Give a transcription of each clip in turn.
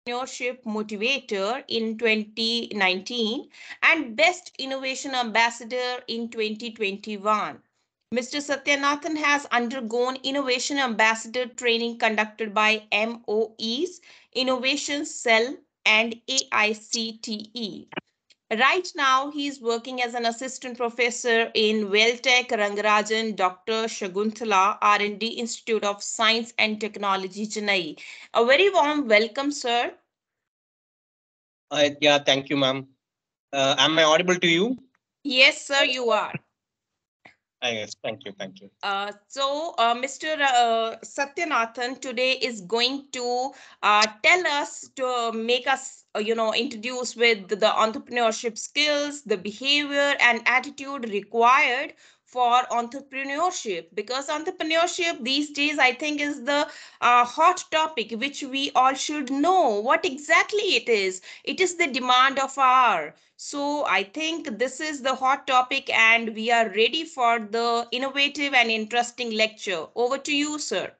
Entrepreneurship Motivator in 2019 and Best Innovation Ambassador in 2021. Mr. Sathyanathan has undergone Innovation Ambassador training conducted by MOEs, Innovation Cell, and AICTE. Right now, he is working as an assistant professor in Welltech Rangarajan Dr. Sagunthala R&D Institute of Science and Technology, Chennai. A very warm welcome, sir. Yeah, thank you, ma'am. Am I audible to you? Yes, sir, you are. Yes, thank you, thank you. Mr. Sathyanathan today is going to tell us to make us, introduce with the entrepreneurship skills, the behavior and attitude required for entrepreneurship. Because entrepreneurship these days, I think, is the hot topic which we all should know what exactly it is. It is the demand of our. So I think this is the hot topic and we are ready for the innovative and interesting lecture. Over to you, sir.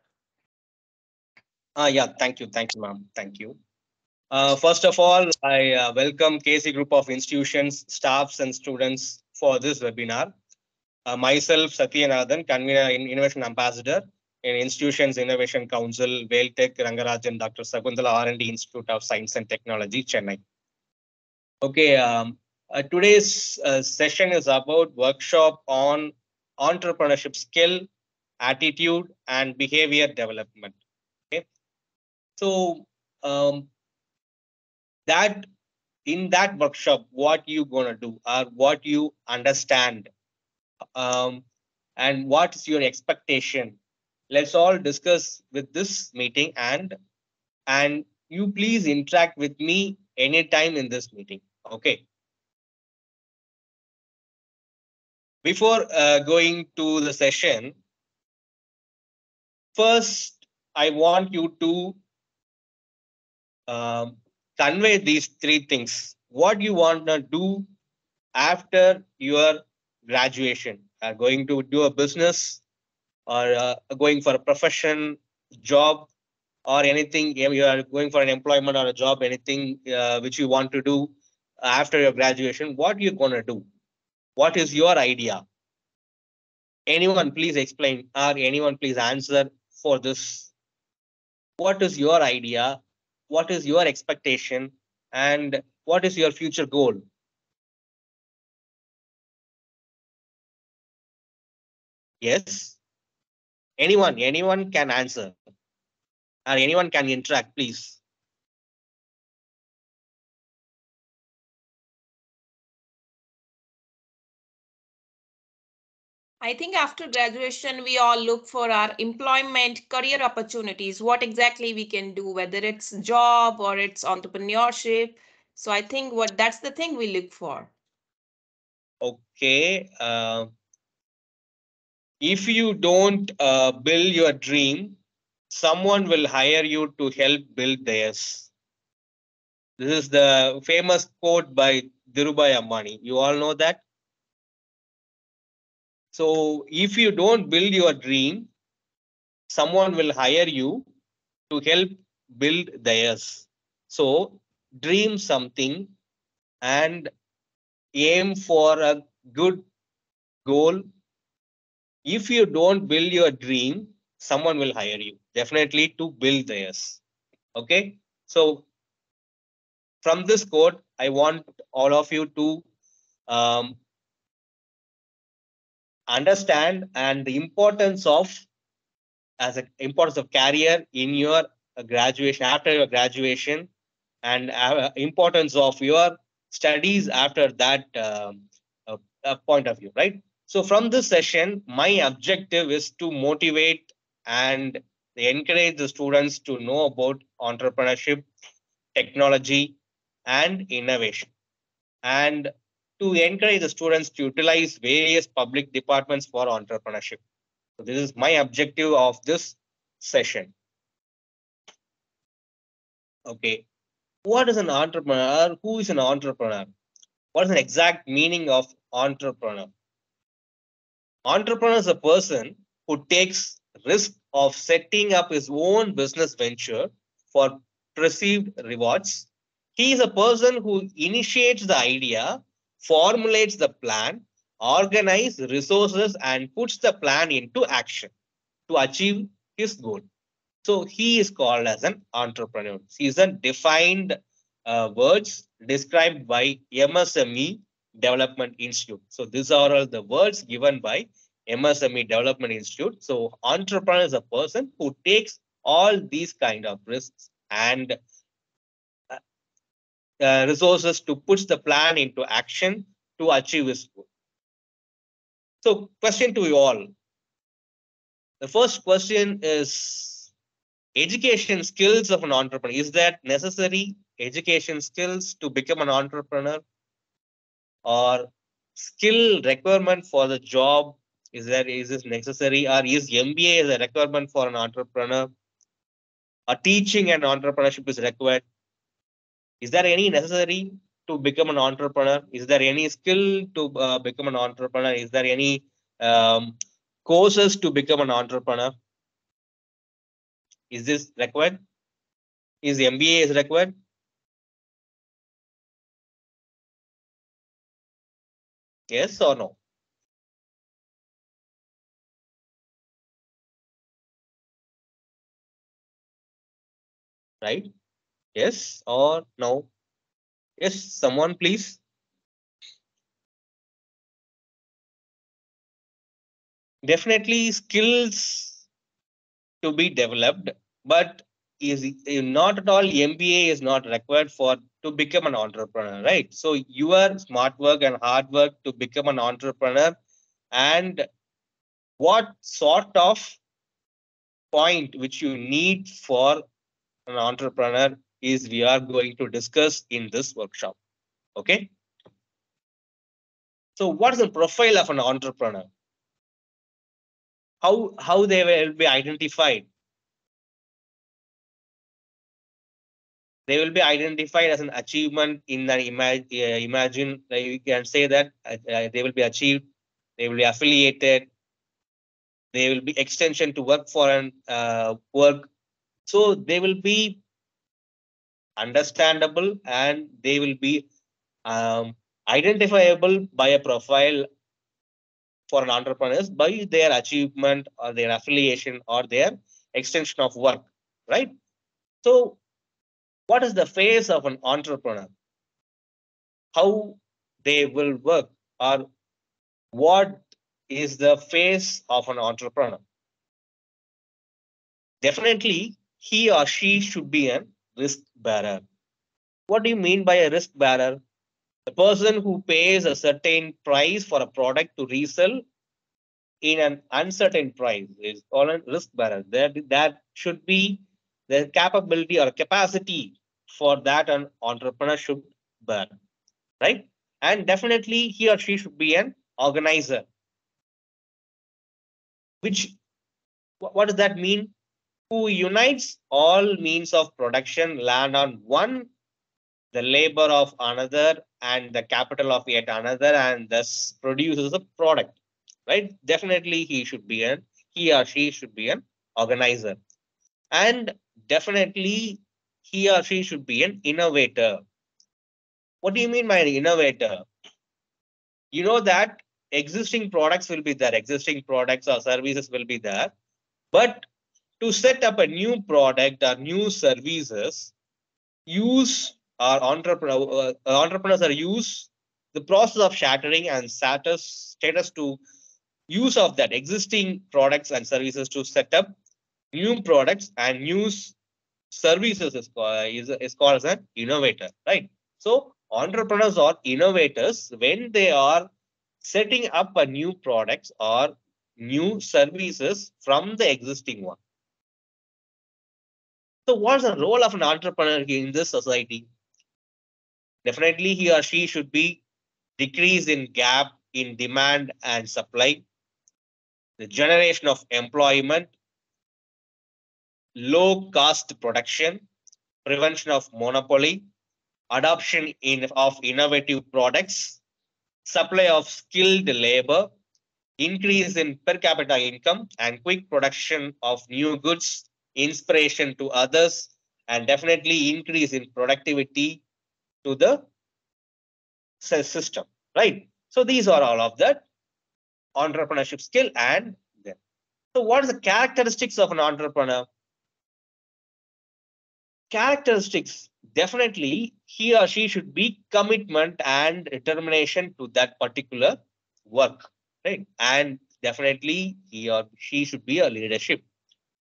Yeah, thank you, ma'am. Thank you. First of all, I welcome KC Group of institutions, staffs, and students for this webinar. Myself, Sathyanathan, convener in Innovation Ambassador in Institutions Innovation Council, Welltech Rangarajan Dr. Sagunthala R&D Institute of Science and Technology, Chennai. Okay, today's session is about workshop on entrepreneurship skill, attitude, and behavior development. Okay, so that in that workshop, what you gonna do, or what you understand, um, and what is your expectation? Let's all discuss with this meeting, and you please interact with me anytime in this meeting. Okay. Before going to the session, first I want you to um, convey these three things. What you want to do after your graduation? Going to do a business, or going for a profession, job, or anything. You are going for an employment or a job, anything which you want to do after your graduation. What you gonna do? What is your idea? Anyone please explain, or anyone please answer for this. What is your idea? What is your expectation? And what is your future goal? Yes, anyone can answer, or anyone can interact, please. I think after graduation, we all look for our employment, career opportunities, what exactly we can do, whether it's job or it's entrepreneurship. So I think what that's the thing we look for. Okay. If you don't build your dream, someone will hire you to help build theirs. This is the famous quote by Dhirubhai Ambani. You all know that. So if you don't build your dream, someone will hire you to help build theirs. So dream something and aim for a good goal. If you don't build your dream, someone will hire you definitely to build theirs. Okay. So from this quote, I want all of you to um, understand and the importance of importance of career in your graduation, after your graduation, and importance of your studies after that point of view, right? So from this session, my objective is to motivate and encourage the students to know about entrepreneurship, technology, and innovation, and to encourage the students to utilize various public departments for entrepreneurship. So this is my objective of this session. Okay. What is an entrepreneur? Who is an entrepreneur? What is an exact meaning of entrepreneur? Entrepreneur is a person who takes risk of setting up his own business venture for perceived rewards. He is a person who initiates the idea, formulates the plan, organizes resources, and puts the plan into action to achieve his goal. So he is called as an entrepreneur. These are defined words described by MSME Development Institute. So these are all the words given by MSME Development Institute. So entrepreneur is a person who takes all these kind of risks and resources to put the plan into action to achieve his goal. So question to you all. The first question is, education skills of an entrepreneur. Is that necessary? Education skills to become an entrepreneur, or skill requirement for the job? Is this necessary, or is MBA is a requirement for an entrepreneur? Or teaching and entrepreneurship is required? Is there any necessary to become an entrepreneur? Is there any skill to become an entrepreneur? Is there any courses to become an entrepreneur? Is this required? Is MBA is required? Yes or no? Right? Yes or no? Yes, someone please. Definitely skills to be developed, but is not at all MBA is not required for to become an entrepreneur, right? So your smart work and hard work to become an entrepreneur, and what sort of point which you need for an entrepreneur is we are going to discuss in this workshop. Okay. So what is the profile of an entrepreneur? How they will be identified? They will be identified as an achievement in the imagine. You can say that they will be achieved. They will be affiliated. They will be extension to work for an work. So they will be understandable, and they will be identifiable by a profile for an entrepreneurs by their achievement or their affiliation or their extension of work, right? So what is the phase of an entrepreneur? How they will work, or what is the phase of an entrepreneur? Definitely, he or she should be a risk bearer. What do you mean by a risk bearer? The person who pays a certain price for a product to resell in an uncertain price is called a risk bearer. That should be the capability or capacity for that an entrepreneur should bear, right? And definitely he or she should be an organizer. Which what does that mean? Who unites all means of production, land on one, the labor of another, and the capital of yet another, and thus produces a product, right? Definitely he or she should be an organizer. And definitely he or she should be an innovator. What do you mean by an innovator? You know that existing products will be there, existing products or services will be there, but to set up a new product or new services, entrepreneurs are use the process of shattering and status to use of that existing products and services to set up new products and new services is called as an innovator, right? So entrepreneurs are innovators when they are setting up a new products or new services from the existing one. So what's the role of an entrepreneur in this society? Definitely he or she should be decrease in gap in demand and supply, the generation of employment, low cost production, prevention of monopoly, adoption of innovative products, supply of skilled labor, increase in per capita income, and quick production of new goods, inspiration to others, and definitely increase in productivity to the system, right? So these are all of that entrepreneurship skill. And then, so what is the characteristics of an entrepreneur? Characteristics, definitely he or she should be commitment and determination to that particular work, right? And definitely he or she should be a leadership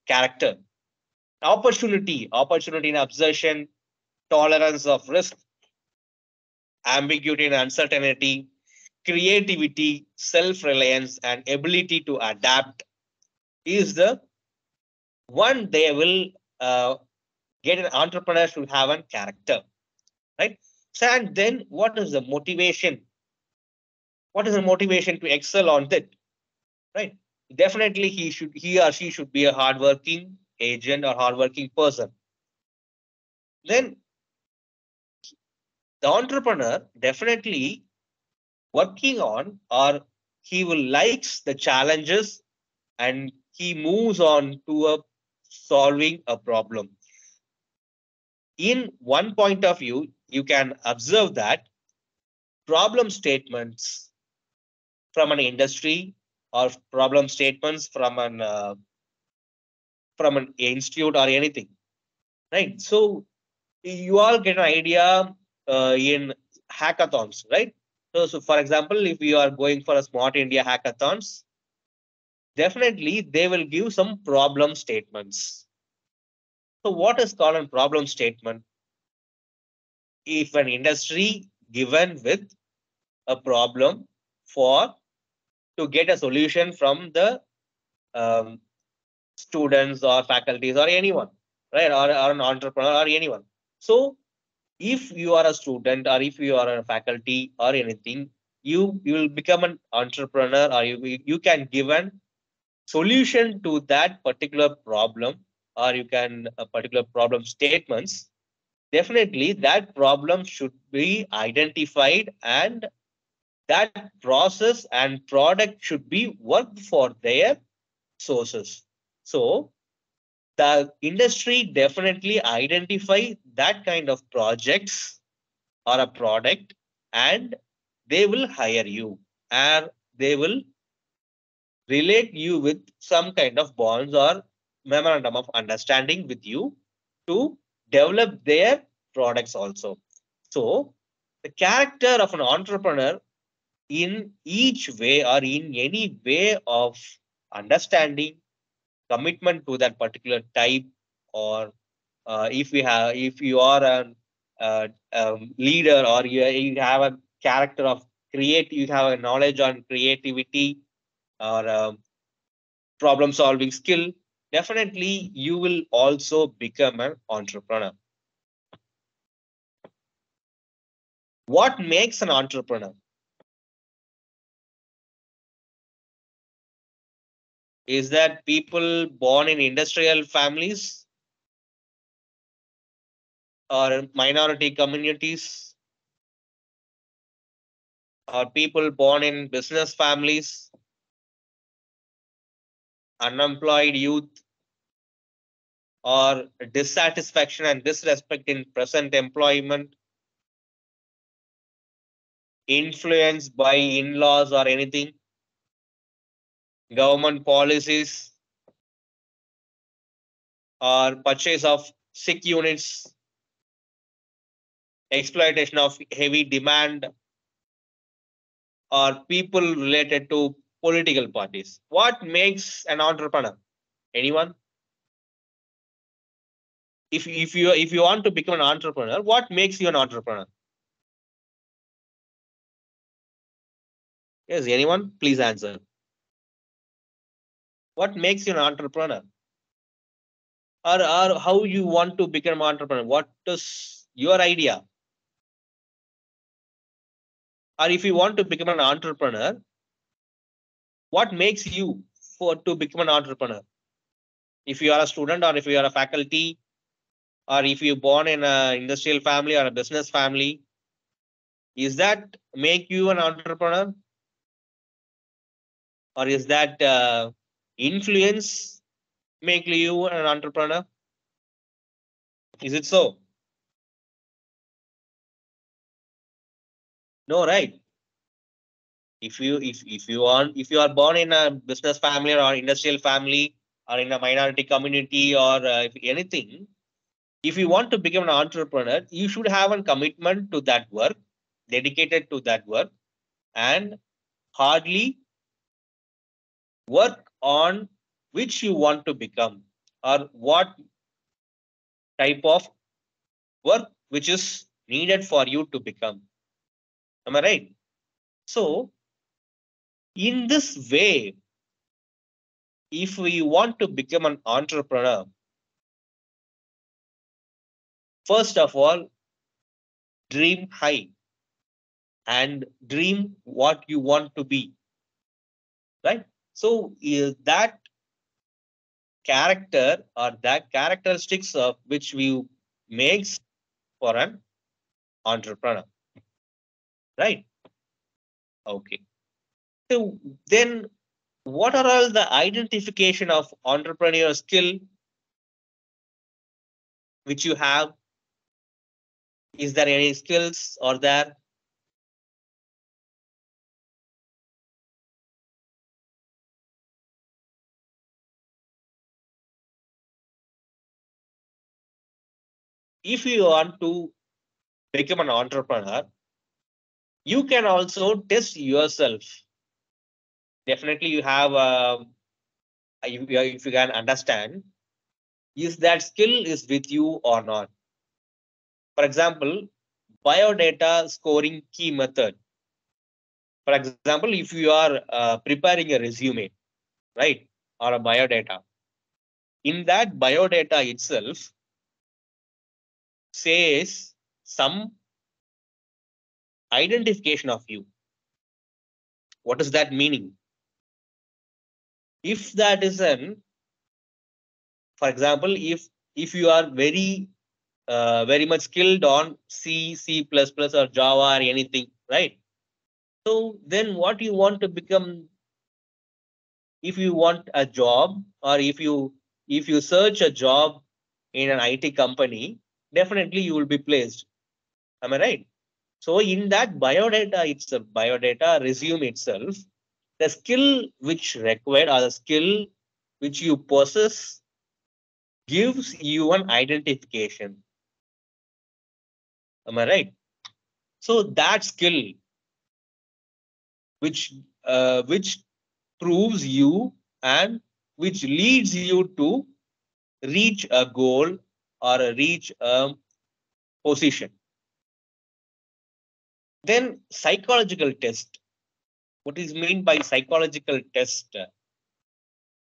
character. Opportunity in obsession, tolerance of risk, ambiguity and uncertainty, creativity, self-reliance, and ability to adapt is the one they will get. An entrepreneur should have a character, right? So, and then what is the motivation? What is the motivation to excel on that, right? Definitely he or she should be a hardworking agent or hardworking person. Then the entrepreneur definitely working on, or he will likes the challenges, and he moves on to a solving a problem. In one point of view, you can observe that problem statements from an industry or problem statements from an institute or anything, right? So you all get an idea in hackathons, right? So for example, if you are going for a Smart India hackathons, definitely they will give some problem statements. So what is called a problem statement? If an industry given with a problem for to get a solution from the um, students or faculties or anyone, right? Or an entrepreneur or anyone. So if you are a student or if you are a faculty or anything, you will become an entrepreneur, or you can give an solution to that particular problem, or you can a particular problem statements. Definitely that problem should be identified, and that process and product should be worked for their sources. So the industry definitely identify that kind of projects or a product, and they will hire you, and they will relate you with some kind of bonds or memorandum of understanding with you to develop their products also. So the character of an entrepreneur in each way or in any way of understanding commitment to that particular type, or if you are a leader, or you have a character of create, you have a knowledge on creativity or problem solving skill, definitely you will also become an entrepreneur. What makes an entrepreneur? Is that people born in industrial families or minority communities, or people born in business families, unemployed youth, or dissatisfaction and disrespect in present employment, influenced by in-laws or anything, government policies, or purchase of sick units, exploitation of heavy demand, or people related to political parties. What makes an entrepreneur? Anyone? If you want to become an entrepreneur, what makes you an entrepreneur? Yes, anyone? Please answer. What makes you an entrepreneur? Or how you want to become an entrepreneur? What is your idea? Or if you want to become an entrepreneur, what makes you for to become an entrepreneur? If you are a student, or if you are a faculty, or if you born in a industrial family or a business family, is that make you an entrepreneur, or is that influence make you an entrepreneur? Is it so? No, right? If you are born in a business family or industrial family or in a minority community or if anything, if you want to become an entrepreneur, you should have a commitment to that work, dedicated to that work, and hardly work on which you want to become or what type of work which is needed for you to become. Am I right? So, in this way, if we want to become an entrepreneur, first of all, dream high and dream what you want to be, right? So, that character or that characteristics of which we makes for an entrepreneur, right? Okay. So then what are all the identification of entrepreneurial skill which you have? Is there any skills or there? If you want to become an entrepreneur, you can also test yourself. Definitely, you have if you can understand, is that skill is with you or not? For example, biodata scoring key method. For example, if you are preparing a resume, right, or a biodata, in that biodata itself says some identification of you. What is that meaning? If that is an, for example, if you are very much skilled on C, C++ or Java or anything, right? So then what you want to become, if you want a job or if you search a job in an IT company, definitely you will be placed. Am I right? So in that biodata itself, biodata resume itself, the skill which required or the skill which you possess gives you an identification. Am I right? So that skill which proves you and which leads you to reach a goal or reach a position. Then psychological test. What is meant by psychological test?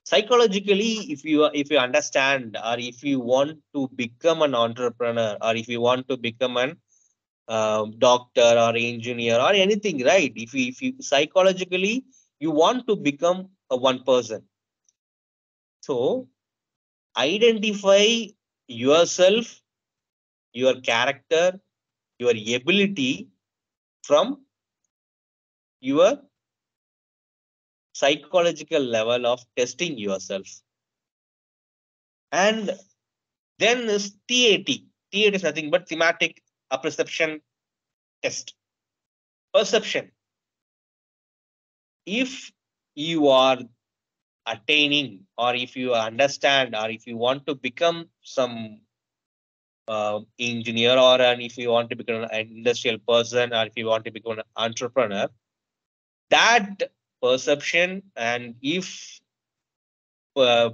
Psychologically, if you understand or if you want to become an entrepreneur or if you want to become an doctor or engineer or anything, right? If you psychologically you want to become a one person, so identify yourself, your character, your ability from your psychological level of testing yourself. And then is TAT. TAT is nothing but thematic apperception test. Perception. If you are attaining or if you understand or if you want to become some engineer or and if you want to become an industrial person or if you want to become an entrepreneur, that perception and if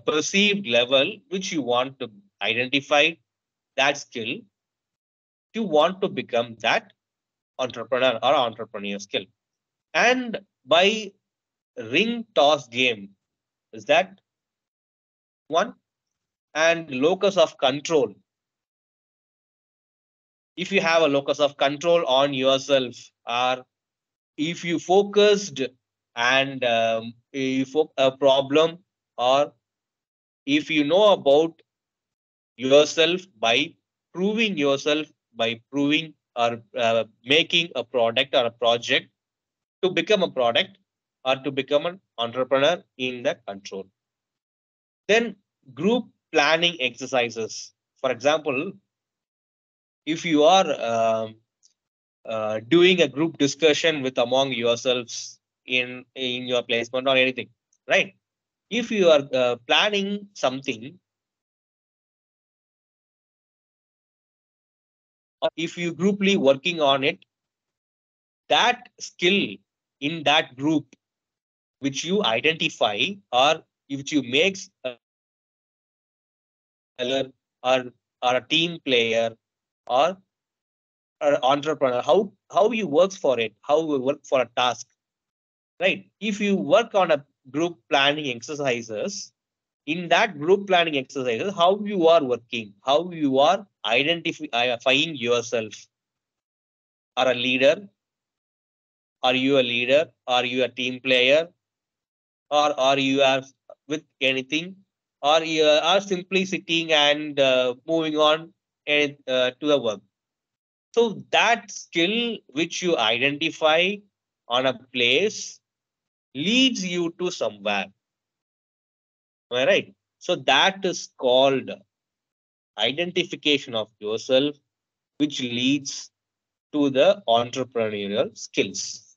perceived level which you want to identify that skill, you want to become that entrepreneur or entrepreneur skill. And by ring toss game is that one, and locus of control. If you have a locus of control on yourself or if you focused and if a problem or if you know about yourself by proving yourself by proving or making a product or a project to become a product or to become an entrepreneur in the control. Then group planning exercises. For example, if you are doing a group discussion with among yourselves in your placement or anything, right? If you are planning something, or if you grouply working on it, that skill in that group which you identify or which you makes or a team player or entrepreneur, how you works for it, how you work for a task, right? If you work on a group planning exercises, in that group planning exercises, how you are working, how you are identifying yourself. Are a leader? Are you a leader? Are you a team player? Or are you are with anything? Or you are simply sitting and moving on to the work? So that skill which you identify on a place leads you to somewhere. Am I right? So that is called identification of yourself, which leads to the entrepreneurial skills.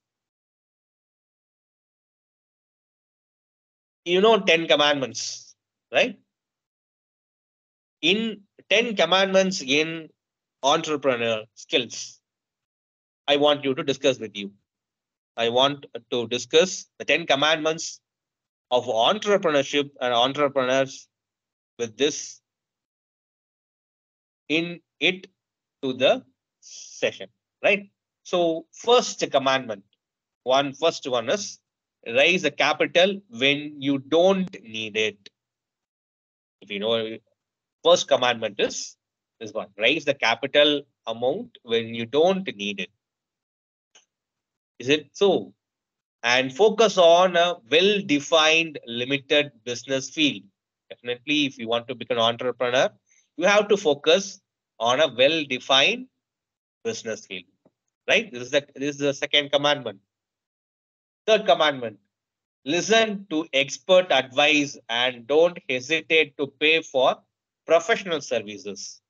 You know 10 commandments, right? In 10 commandments in entrepreneurial skills, I want you to discuss with you. I want to discuss the 10 commandments of entrepreneurship and entrepreneurs with this in it to the session, right? So first commandment, first one is raise the capital when you don't need it. If you know, first commandment is this one: raise the capital amount when you don't need it. Is it so? And focus on a well-defined, limited business field. Definitely, if you want to become an entrepreneur, you have to focus on a well-defined business field, right? This is the second commandment. Third commandment: listen to expert advice and don't hesitate to pay for professional services.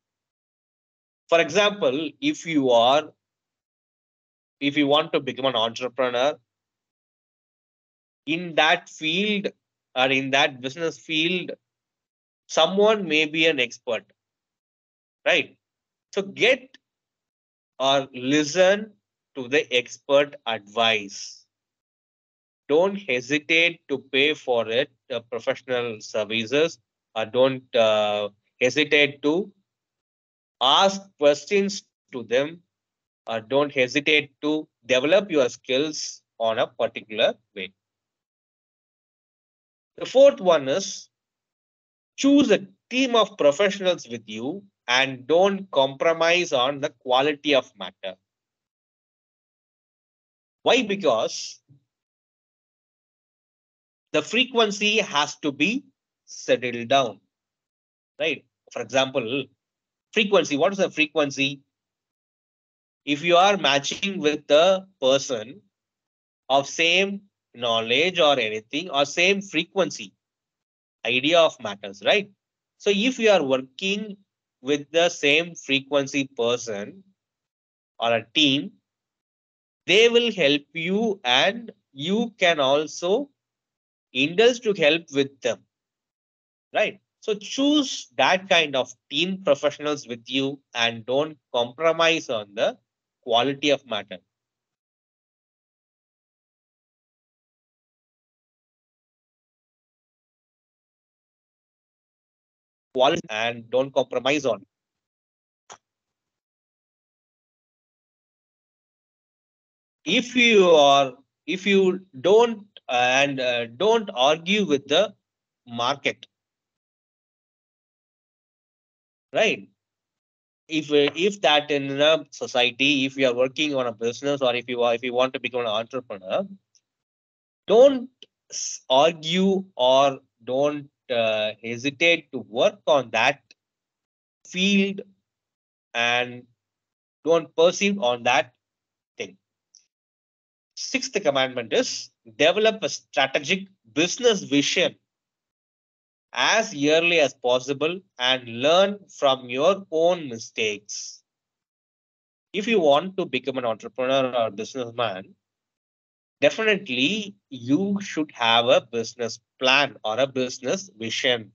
For example, if you want to become an entrepreneur in that field or in that business field, someone may be an expert, right? So get or listen to the expert advice. Don't hesitate to pay for it, professional services, or don't hesitate to ask questions to them, or don't hesitate to develop your skills on a particular way. The fourth one is choose a team of professionals with you and don't compromise on the quality of matter. Why? Because the frequency has to be settled down, right? For example, frequency. What is the frequency? If you are matching with the person of same knowledge or anything or same frequency, idea of matters, right? So if you are working with the same frequency person or a team, they will help you and you can also indulge to help with them, right? So choose that kind of team professionals with you and don't compromise on the quality of matter. Quality and don't compromise on. If you don't and don't argue with the market, right? If that in a society, if you are working on a business or if you want to become an entrepreneur, don't argue or don't hesitate to work on that field and don't perceive on that thing. Sixth commandment is develop a strategic business vision as early as possible and learn from your own mistakes. If you want to become an entrepreneur or businessman, definitely you should have a business plan or a business vision.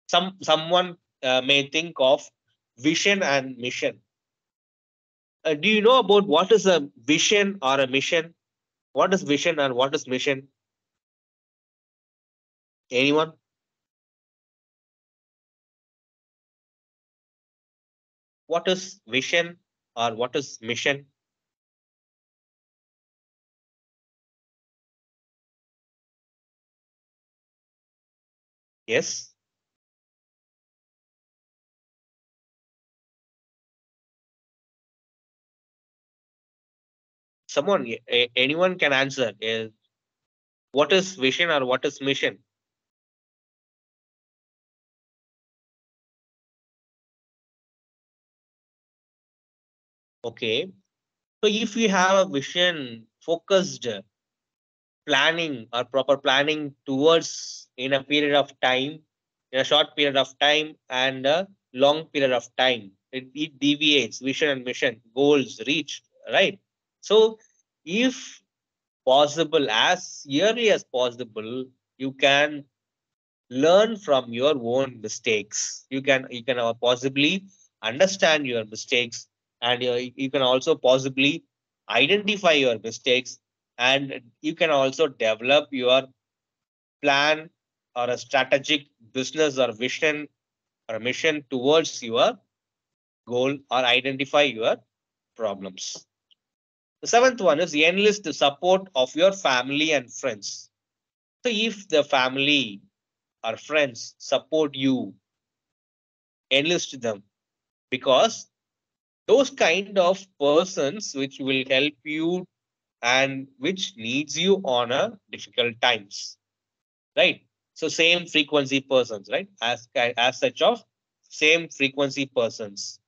Someone may think of vision and mission. Do you know about what is a vision or a mission? What is vision and what is mission? Anyone? What is vision or what is mission? Yes, someone, anyone can answer. What is vision or what is mission? Okay. So if you have a vision, focused planning or proper planning towards in a period of time, in a short period of time and a long period of time, it deviates vision and mission, goals reached, right? So if possible, as early as possible, you can learn from your own mistakes. You can possibly understand your mistakes, and you can also possibly identify your mistakes, and you can also develop your plan or a strategic business or vision or mission towards your goal or identify your problems. The seventh one is enlist the support of your family and friends. So if the family or friends support you, enlist them, because those kind of persons which will help you and which needs you on a difficult times, right? So same frequency persons, right? As such of same frequency persons.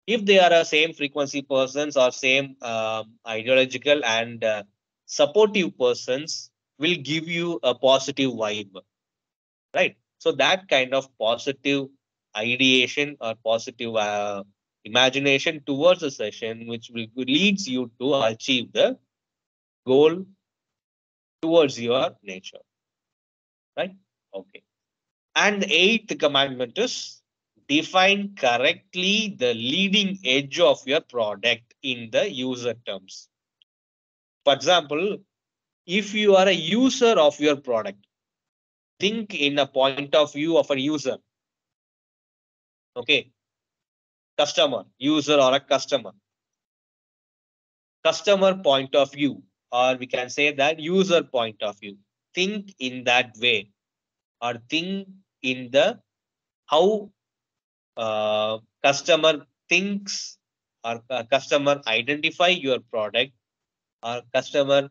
If they are a same frequency persons or same ideological and supportive persons, will give you a positive vibe, right? So that kind of positive ideation or positive imagination towards a session, which will leads you to achieve the goal towards your nature, right? Okay. And the eighth commandment is define correctly the leading edge of your product in the user terms. For example, if you are a user of your product, think in a point of view of a user. Okay, customer, user or a customer point of view, or we can say that user point of view. Think in that way, or think in the how customer thinks, or customer identify your product, or customer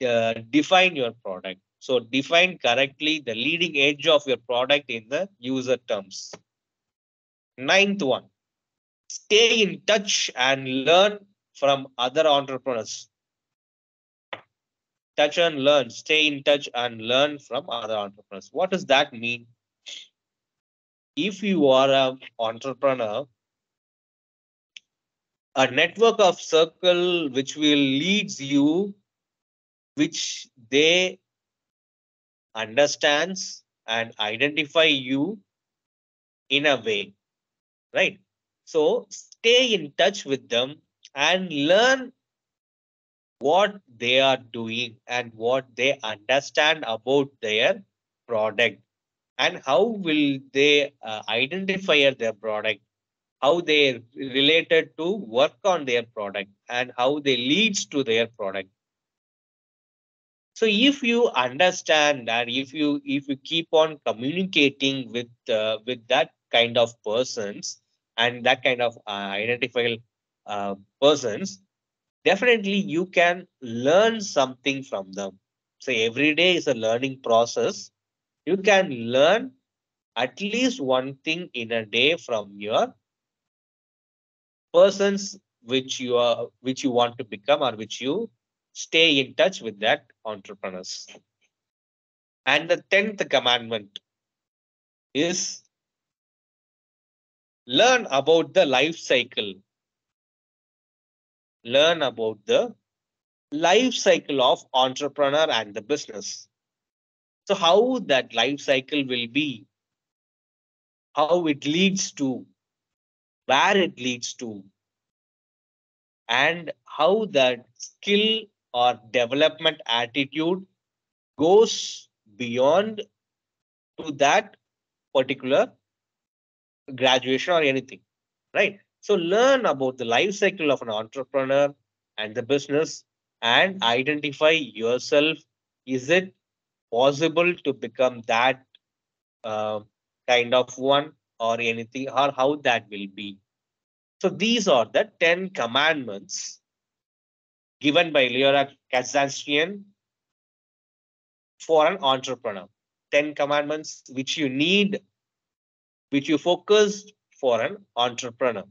define your product. So define correctly the leading edge of your product in the user terms. Ninth one, stay in touch and learn from other entrepreneurs. Touch and learn, stay in touch and learn from other entrepreneurs. What does that mean? If you are an entrepreneur, a network of circle which will leads you, which they understands and identify you in a way, right? So stay in touch with them and learn what they are doing and what they understand about their product, and how will they identify their product, how they related to work on their product, and how they leads to their product. So if you understand, and if you keep on communicating with that kind of persons and that kind of identifiable persons, definitely you can learn something from them. So every day is a learning process. You can learn at least one thing in a day from your persons which you want to become, or which you stay in touch with that entrepreneurs. And the 10th commandment is learn about the life cycle learn about the life cycle of entrepreneur and the business. So how that life cycle will be, how it leads to, where it leads to, and how that skill or development attitude goes beyond to that particular graduation or anything, right? So learn about the life cycle of an entrepreneur and the business and identify yourself. Is it possible to become that uh, kind of one or anything, or how that will be? So these are the 10 commandments given by Leora Kazanskian for an entrepreneur. 10 commandments which you need, which you focused for an entrepreneur.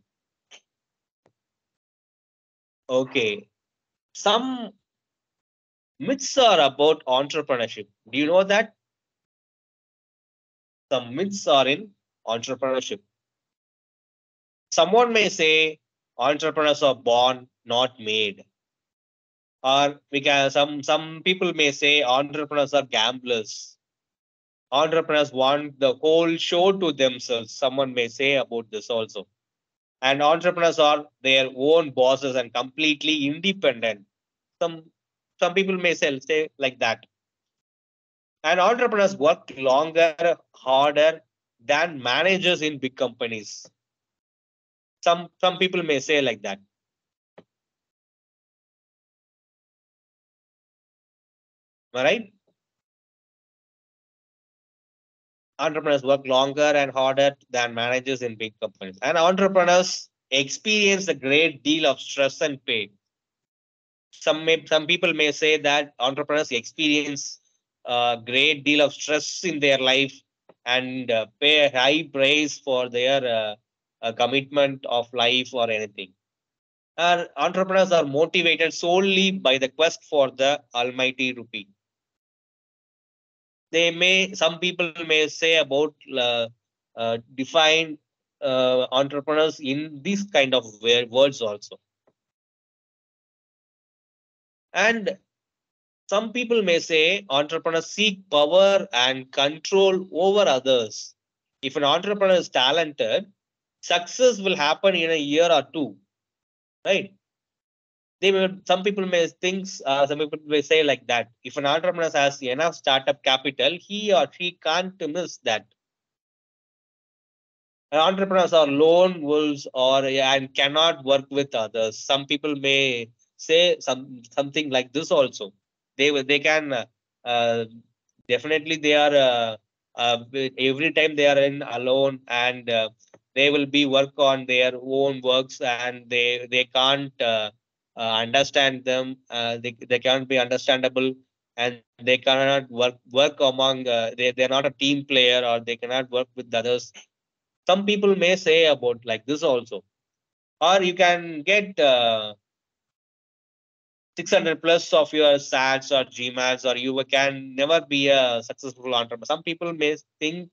Okay. Some myths are about entrepreneurship. Do you know that? Some myths are in entrepreneurship. Someone may say entrepreneurs are born, not made. Or we can some people may say entrepreneurs are gamblers. Entrepreneurs want the whole show to themselves. Someone may say about this also. And entrepreneurs are their own bosses and completely independent. Some people may say like that. And entrepreneurs work longer, harder than managers in big companies. Some people may say like that. Am I right? Entrepreneurs work longer and harder than managers in big companies. And entrepreneurs experience a great deal of stress and pain. Some people may say that entrepreneurs experience a great deal of stress in their life and pay a high price for their commitment of life or anything. Entrepreneurs are motivated solely by the quest for the almighty rupee. Some people may say about define entrepreneurs in these kind of words also. And some people may say entrepreneurs seek power and control over others. If an entrepreneur is talented, success will happen in a year or two, right? Some people may think, some people may say like that. If an entrepreneur has enough startup capital, he or she can't miss that. Entrepreneurs are lone wolves or and cannot work with others. Some people may say something like this also. They can uh, definitely they are every time they are in alone and they will be work on their own works and they can't understand them. They can't be understandable and they cannot work among. They're not a team player or they cannot work with others. Some people may say about like this also, or you can get 600 plus of your sats or gmats, or you can never be a successful entrepreneur. Some people may think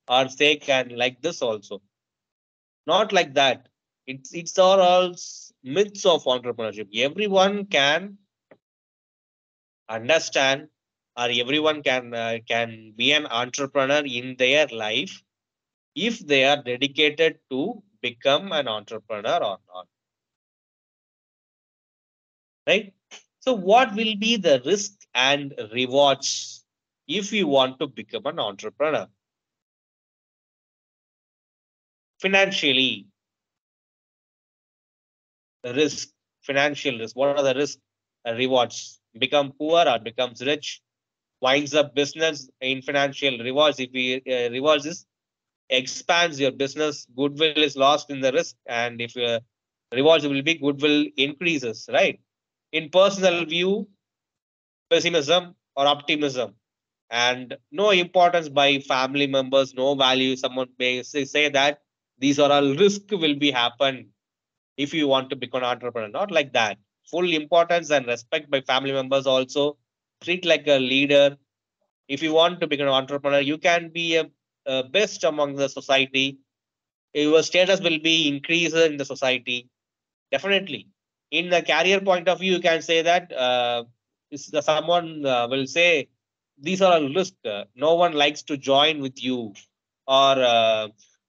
or say can like this also, not like that. It's all myths of entrepreneurship. Everyone can understand or everyone can be an entrepreneur in their life if they are dedicated to become an entrepreneur or not, right? So what will be the risk and rewards if you want to become an entrepreneur? Financially, risk, financial risk. What are the risk and rewards? Become poor or becomes rich, winds up business in financial rewards. If we rewards is expands your business, goodwill is lost in the risk, and if rewards will be goodwill increases, right? In personal view, pessimism or optimism, and no importance by family members, no value. Someone may say that these are all risk will be happen if you want to become an entrepreneur. Not like that. Full importance and respect by family members also. Treat like a leader. If you want to become an entrepreneur, you can be a best among the society. Your status will be increased in the society. Definitely. in the career point of view, you can say that someone will say these are all risk. No one likes to join with you, or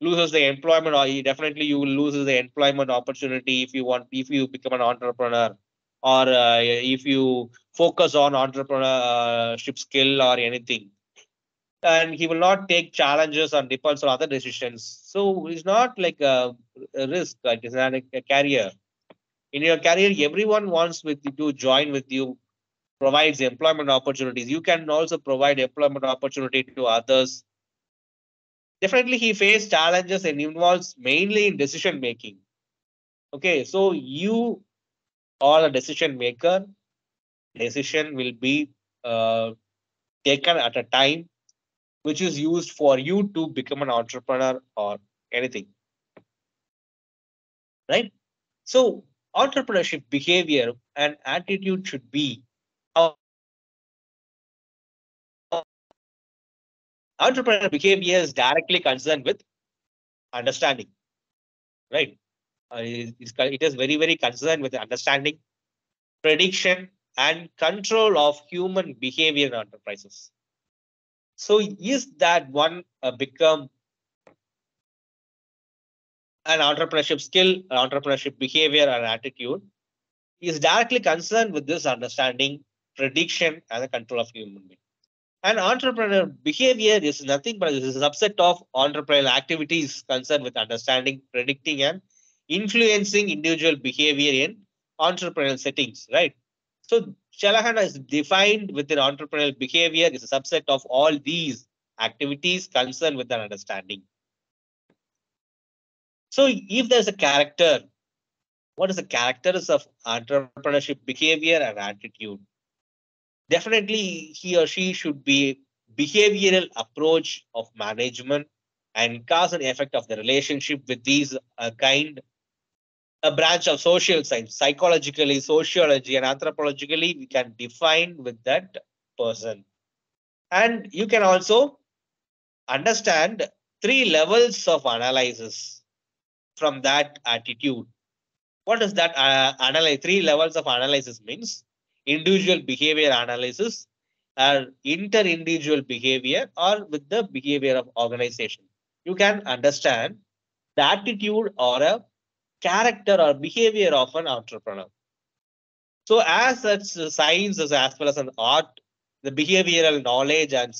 loses the employment, or definitely you will lose the employment opportunity if you become an entrepreneur, or if you focus on entrepreneurship skill or anything, and he will not take challenges or depends on other decisions. So it's not like a risk, like it's not a career. In your career, everyone wants with you to join with you, provides employment opportunities. You can also provide employment opportunity to others. Definitely, he faced challenges and involves mainly in decision making. Okay, so you are a decision maker. Decision will be uh, taken at a time which is used for you to become an entrepreneur or anything, right? So, entrepreneurship behavior and attitude should be how entrepreneurial behavior is directly concerned with understanding, right? It is very, very concerned with understanding, prediction, and control of human behavior in enterprises. So, is that one become an entrepreneurship skill, entrepreneurship behavior, and attitude is directly concerned with this understanding, prediction, and the control of human being. And entrepreneur behavior is nothing but is a subset of entrepreneurial activities concerned with understanding, predicting, and influencing individual behavior in entrepreneurial settings, right? So Shalahan is defined within entrepreneurial behavior is a subset of all these activities concerned with an understanding. So if there's a character, what is the characters of entrepreneurship behavior and attitude? Definitely he or she should be behavioral approach of management and cause and effect of the relationship with these kind a branch of social science, psychologically, sociology, and anthropologically, we can define with that person. And you can also understand three levels of analysis from that attitude. What does that analyze? Three levels of analysis means individual behavior analysis, or inter-individual behavior, or with the behavior of organization. You can understand the attitude or a character or behavior of an entrepreneur. So, as such, science is as well as an art, the behavioral knowledge and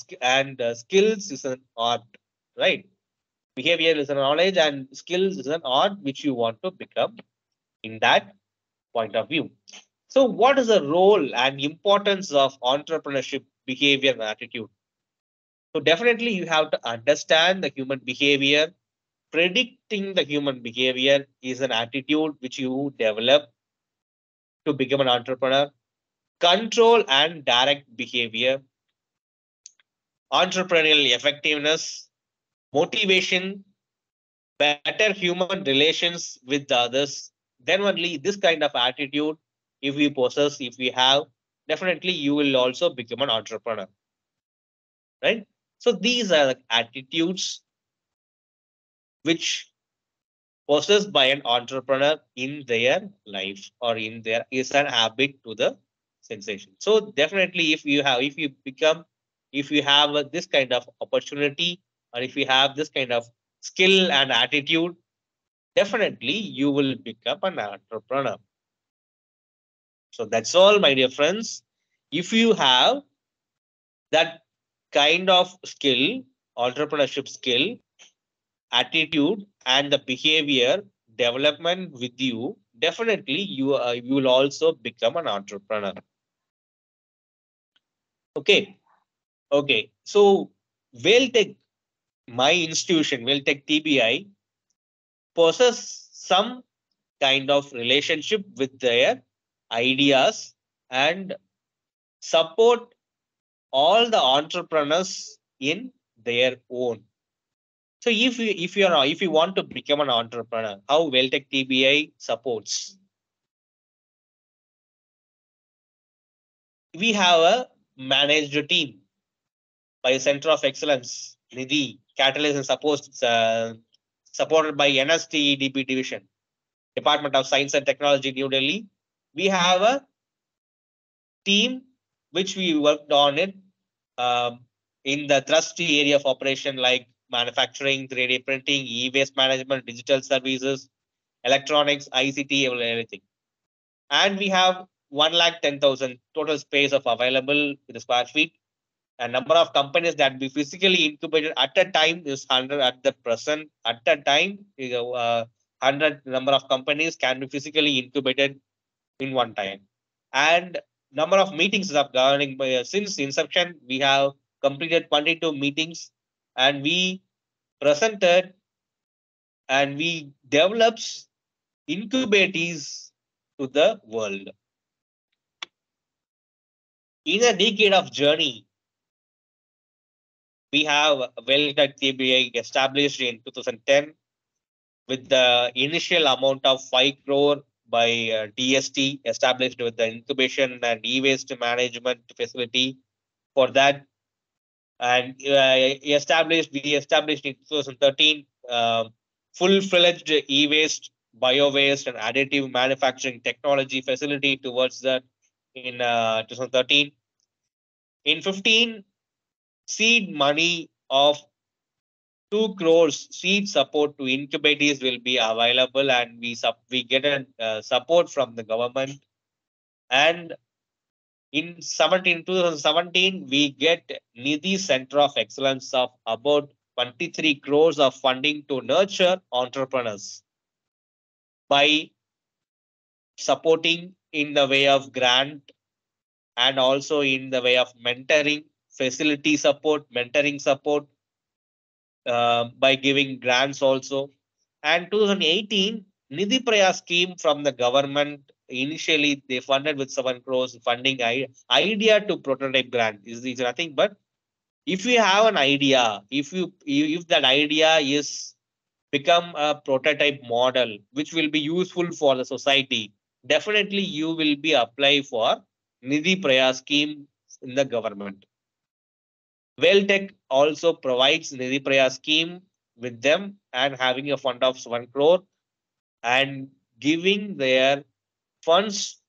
skills is an art, right? Behavior is a knowledge and skills is an art which you want to become in that point of view. So, what is the role and importance of entrepreneurship behavior and attitude? So, definitely you have to understand the human behavior. Predicting the human behavior is an attitude which you develop to become an entrepreneur. Control and direct behavior, entrepreneurial effectiveness, motivation, better human relations with the others. Then only this kind of attitude, if we possess, if we have, definitely you will also become an entrepreneur, right? So these are the attitudes which possessed by an entrepreneur in their life or in their is an habit to the sensation. So definitely if you have this kind of opportunity, or if you have this kind of skill and attitude, definitely you will become an entrepreneur. So that's all, my dear friends. If you have that kind of skill, entrepreneurship skill, attitude, and the behavior development with you, definitely you will also become an entrepreneur. Okay, okay. So we'll take my institution, we'll take TBI, possess some kind of relationship with their ideas and support all the entrepreneurs in their own. So if you want to become an entrepreneur, how Welltech TBI supports? We have a managed team by a Center of Excellence, Nidhi, Catalyst and supported by NSTEDP Division, Department of Science and Technology, New Delhi. we have a team which we worked on it um, in the trusty area of operation like manufacturing, 3D printing, e-waste management, digital services, electronics, ICT, everything. And we have 1,10,000 total space of available with the square feet. And number of companies that be physically incubated at a time is 100 at the present. At a time, 100 number of companies can be physically incubated in one time. And number of meetings are governing by since inception, we have completed 22 meetings, and we presented and we develops incubatees to the world. In a decade of journey, we have well-tech TBI established in 2010 with the initial amount of 5 crore by DST established with the incubation and e-waste management facility for that. And we established in 2013 full-fledged e-waste, bio-waste, and additive manufacturing technology facility towards that in 2013. In 15, seed money of 2 crores seed support to incubators will be available, and we get a support from the government. And in 2017, we get Nidhi Center of Excellence of about 23 crores of funding to nurture entrepreneurs by supporting in the way of grant and also in the way of mentoring, facility support, mentoring support by giving grants also. And 2018, Nidhi Praya scheme from the government, initially they funded with 7 crores funding idea to prototype grant is nothing but if you have an idea, if that idea is become a prototype model which will be useful for the society, definitely you will be apply for Nidhi Praya scheme in the government. Welltech also provides Nidhi Praya scheme with them and having a fund of 1 crore and giving their funds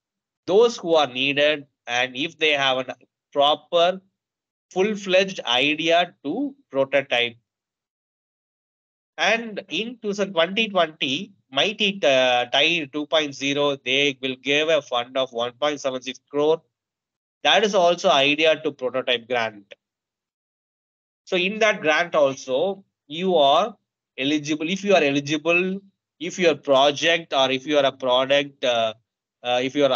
those who are needed, and if they have a proper full-fledged idea to prototype. And in 2020, Mighty Tide 2.0, they will give a fund of 1.76 crore. That is also idea to prototype grant. So in that grant also, you are eligible. If you are eligible, if your project or if you are a product, if your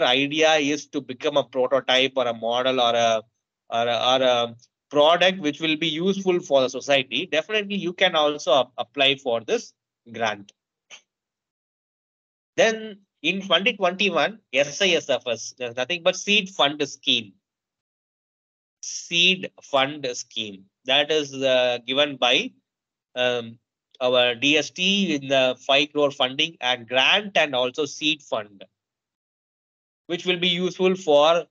idea is to become a prototype or a model or a product which will be useful for the society, definitely you can also apply for this grant. Then in 2021, SISFS, there's nothing but seed fund scheme. Seed fund scheme that is given by our DST in the 5 crore funding and grant and also seed fund, which will be useful for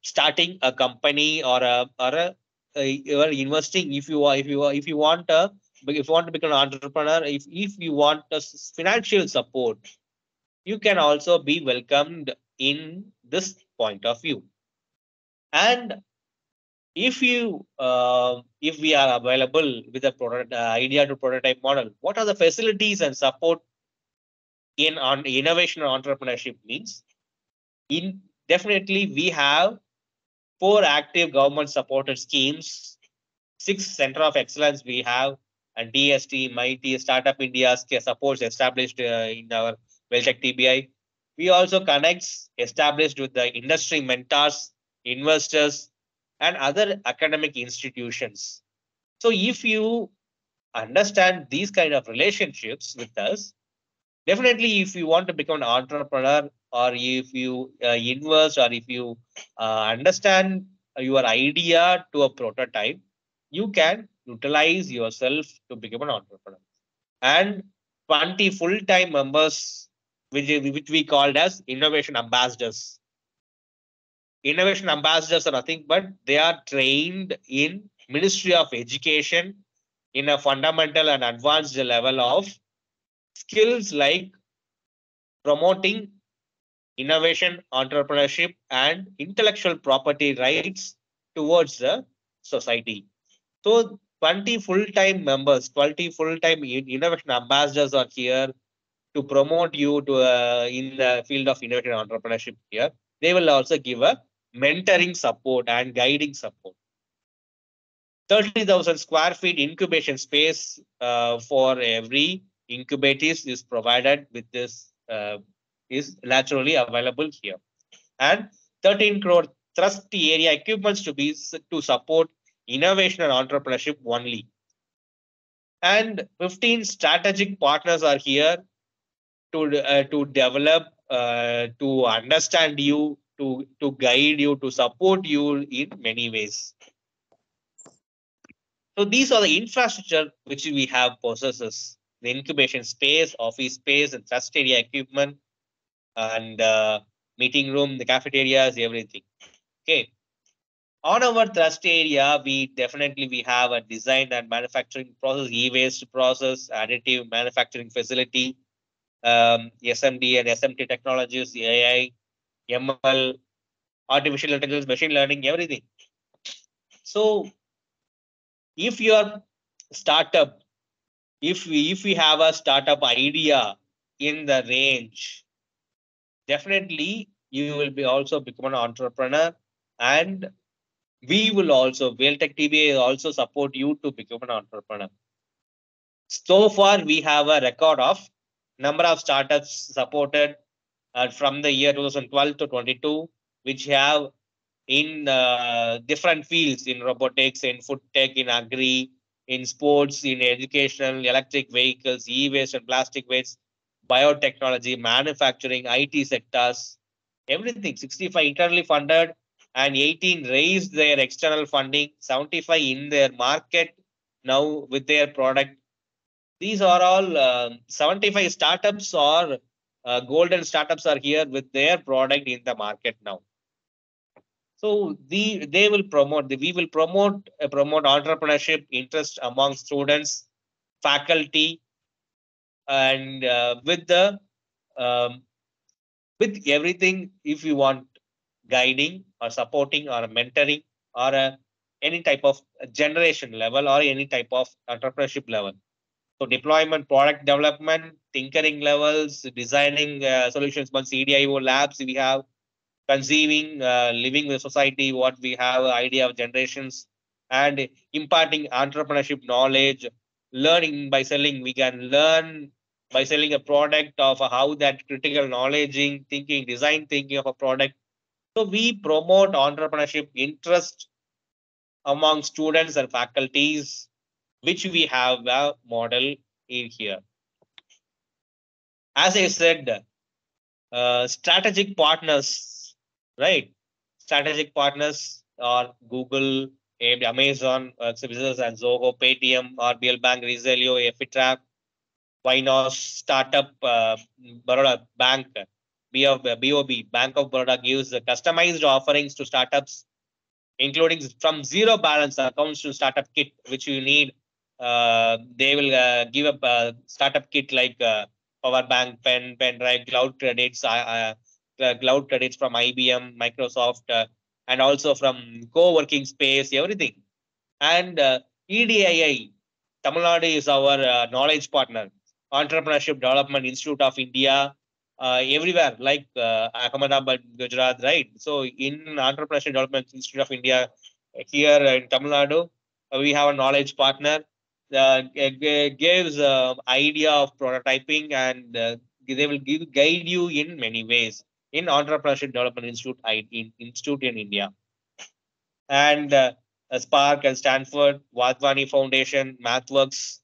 starting a company or you are investing if you want to become an entrepreneur, if you want a financial support, you can also be welcomed in this point of view. And if we are available with a product idea to prototype model, what are the facilities and support in on innovation or entrepreneurship means? In definitely we have 4 active government supported schemes, 6 center of excellence we have, and DST, Mighty, Startup India supports established in our Welltech TBI. We also connects established with the industry mentors, investors, and other academic institutions. So if you understand these kind of relationships with us, definitely if you want to become an entrepreneur or if you invest or if you understand your idea to a prototype, you can utilize yourself to become an entrepreneur. And 20 full-time members, which we called as innovation ambassadors. Innovation ambassadors are nothing but they are trained in Ministry of Education in a fundamental and advanced level of skills like promoting innovation, entrepreneurship, and intellectual property rights towards the society. So 20 full-time members, 20 full-time innovation ambassadors are here to promote you to in the field of innovation and entrepreneurship here. They will also give a mentoring support and guiding support. 30,000 square feet incubation space for every incubators is provided with this is naturally available here. And 13 crore thrust area equipments to be to support innovation and entrepreneurship only. And 15 strategic partners are here to develop, to understand you, to guide you, to support you in many ways. So these are the infrastructure which we have possesses: the incubation space, office space, and trust area equipment, and meeting room, the cafeterias, everything. Okay. On our trust area, we have a design and manufacturing process, e-waste process, additive manufacturing facility, SMD and SMT technologies, AI, ML, artificial intelligence, machine learning, everything. So if your startup, if we have a startup idea in the range, definitely you will be also become an entrepreneur, and we will also, Whaltech TBA also support you to become an entrepreneur. So far, we have a record of number of startups supported from the year 2012 to 22, which have in different fields, in robotics, in food tech, in agri, in sports, in educational, electric vehicles, e-waste and plastic waste, biotechnology, manufacturing, IT sectors, everything. 65 internally funded and 18 raised their external funding, 75 in their market now with their product. These are all 75 startups or golden startups are here with their product in the market now. So they will promote, we will promote entrepreneurship interest among students, faculty, and um, with everything. If you want guiding or supporting or mentoring or any type of generation level or any type of entrepreneurship level. So deployment, product development, tinkering levels, designing solutions. Once CDIO labs, we have conceiving, living with society, what we have idea of generations, and imparting entrepreneurship knowledge, learning by selling. We can learn by selling a product of how that critical knowledge, thinking, design thinking of a product. So we promote entrepreneurship interest among students and faculties, which we have a model in here. As I said, strategic partners, right? Strategic partners are Google, Amazon, services, and Zoho, Paytm, RBL Bank, Reselio, Efitrap, Vinos, Startup, Baroda Bank, BOB, Bank of Baroda gives customized offerings to startups, including from zero balance accounts to startup kit, which you need. They will give a startup kit like power bank, pen drive, cloud credits from IBM, Microsoft, and also from co-working space, everything. And EDII, Tamil Nadu is our knowledge partner, Entrepreneurship Development Institute of India, everywhere, like Ahmedabad, Gujarat, right? So in Entrepreneurship Development Institute of India, here in Tamil Nadu, we have a knowledge partner that gives idea of prototyping, and they will guide you in many ways in Entrepreneurship Development Institute in India. And Spark and Stanford, Wadhwani Foundation, MathWorks,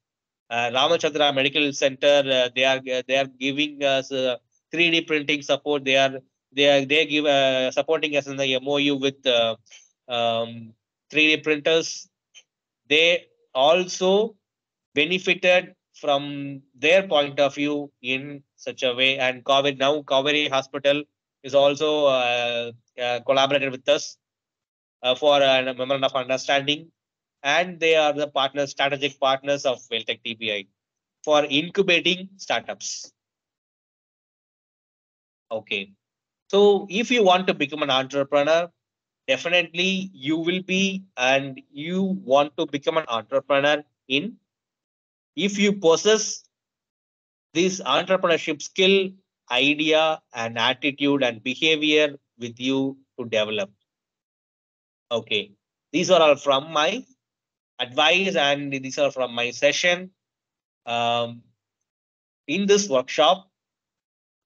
Ramachandra Medical Center. They are giving us 3D printing support. They give supporting us in the MOU with 3D printers. They also benefited from their point of view in such a way. And Kaveri Hospital is also collaborated with us for a memorandum of understanding, and they are the strategic partners of Whaltech TBI for incubating startups. Okay. So if you want to become an entrepreneur, definitely you will be, and you want to become an entrepreneur in, if you possess this entrepreneurship skill, idea, and attitude and behavior with you to develop. Okay. These are all from my advice, and these are from my session. Um, in this workshop,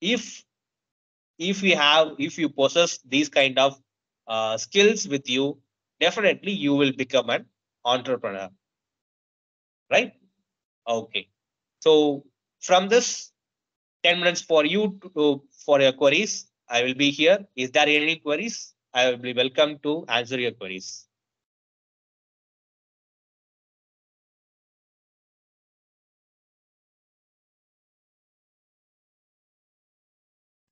if if you possess these kind of skills with you, definitely you will become an entrepreneur, right? Okay. So from this 10 minutes for you for your queries, I will be here. Is there any queries? I will be welcome to answer your queries.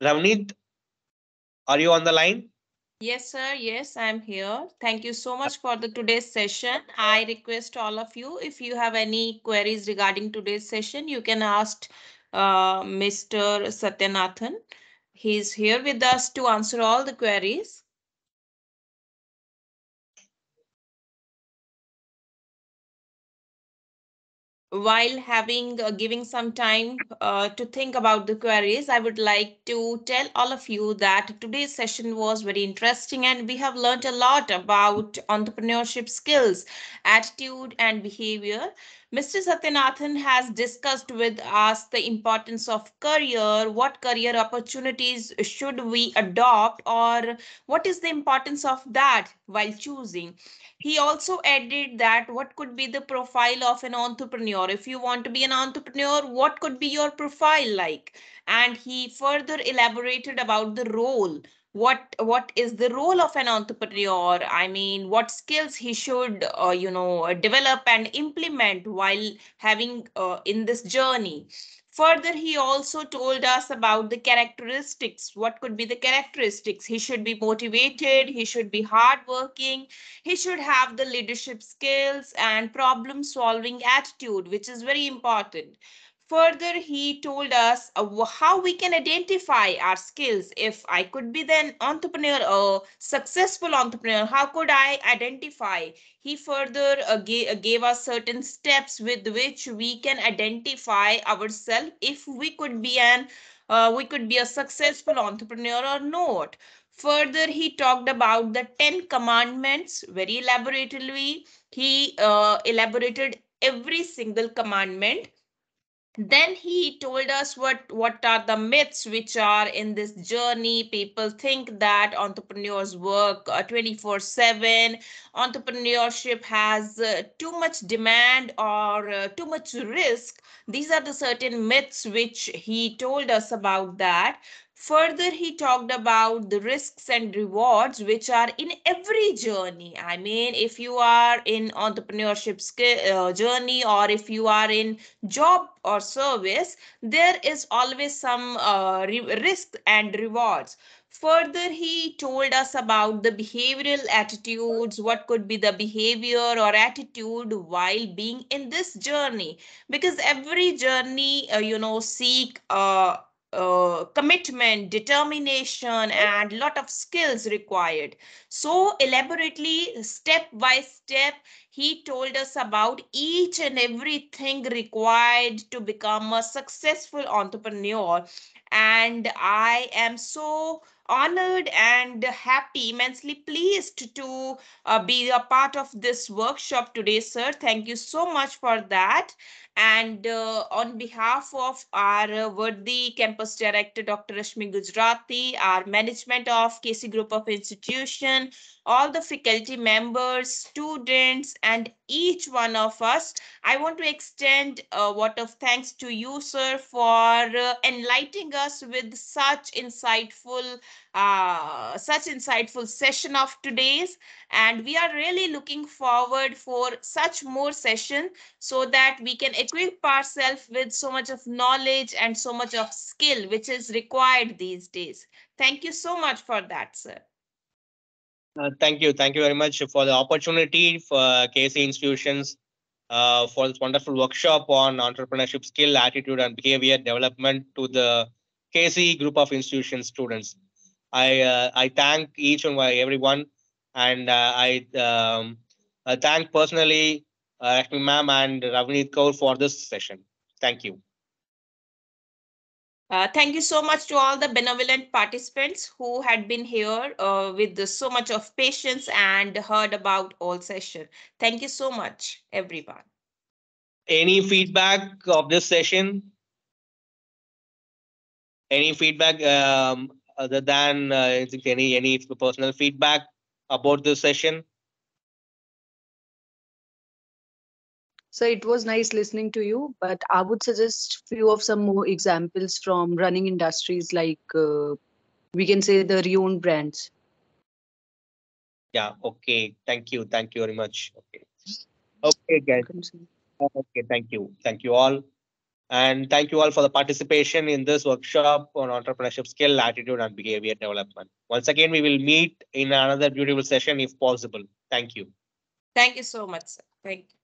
Ravneet, are you on the line? Yes, sir. Yes, I'm here. Thank you so much for the today's session. I request all of you, if you have any queries regarding today's session, you can ask Mr. Sathyanathan. He's here with us to answer all the queries. While having giving some time to think about the queries, I would like to tell all of you that today's session was very interesting and we have learned a lot about entrepreneurship skills, attitude, and behavior. Mr. Satyanathan has discussed with us the importance of career, what career opportunities should we adopt, or what is the importance of that while choosing. He also added that what could be the profile of an entrepreneur. If you want to be an entrepreneur, what could be your profile like? And he further elaborated about the role. What is the role of an entrepreneur? I mean, what skills he should develop and implement while having in this journey. Further, he also told us about the characteristics. What could be the characteristics? He should be motivated, he should be hardworking, he should have the leadership skills and problem solving attitude, which is very important. Further, he told us how we can identify our skills. If I could be then entrepreneur, a successful entrepreneur, how could I identify? He further gave us certain steps with which we can identify ourselves if we could be a successful entrepreneur or not. Further, he talked about the 10 commandments very elaborately. He elaborated every single commandment. Then he told us what are the myths which are in this journey. People think that entrepreneurs work 24/7. Entrepreneurship has too much demand or too much risk. These are the certain myths which he told us about that. Further, he talked about the risks and rewards which are in every journey. I mean, if you are in entrepreneurship journey, or if you are in job or service, there is always some risk and rewards. Further, he told us about the behavioral attitudes, what could be the behavior or attitude while being in this journey, because every journey seek commitment, determination, and lot of skills required. So elaborately, step by step, he told us about each and everything required to become a successful entrepreneur. And I am so honored and happy, immensely pleased to be a part of this workshop today, sir. Thank you so much for that. And on behalf of our worthy campus director, Dr. Rashmi Gujarati, our management of KC Group of Institution, all the faculty members, students, and each one of us, I want to extend a word of thanks to you, sir, for enlightening us with such insightful session of today's. And we are really looking forward for such more session so that we can equip ourselves with so much of knowledge and so much of skill which is required these days. Thank you so much for that, sir. Thank you. Thank you very much for the opportunity for KC institutions for this wonderful workshop on entrepreneurship skill, attitude, and behavior development to the KC group of institution students. I thank each and everyone, and I thank personally Rashmi ma'am and Ravneet Kaur for this session. Thank you. Thank you so much to all the benevolent participants who had been here with so much of patience and heard about all session. Thank you so much, everyone. Any feedback of this session? Any feedback other than any personal feedback about this session? So it was nice listening to you, but I would suggest few of some more examples from running industries like we can say the reowned brands. Yeah. Okay. Thank you. Thank you very much. Okay. Okay, guys. Welcome, sir. Okay. Thank you. Thank you all. And thank you all for the participation in this workshop on entrepreneurship skill, attitude, and behavior development. Once again, we will meet in another beautiful session if possible. Thank you. Thank you so much, sir. Thank you.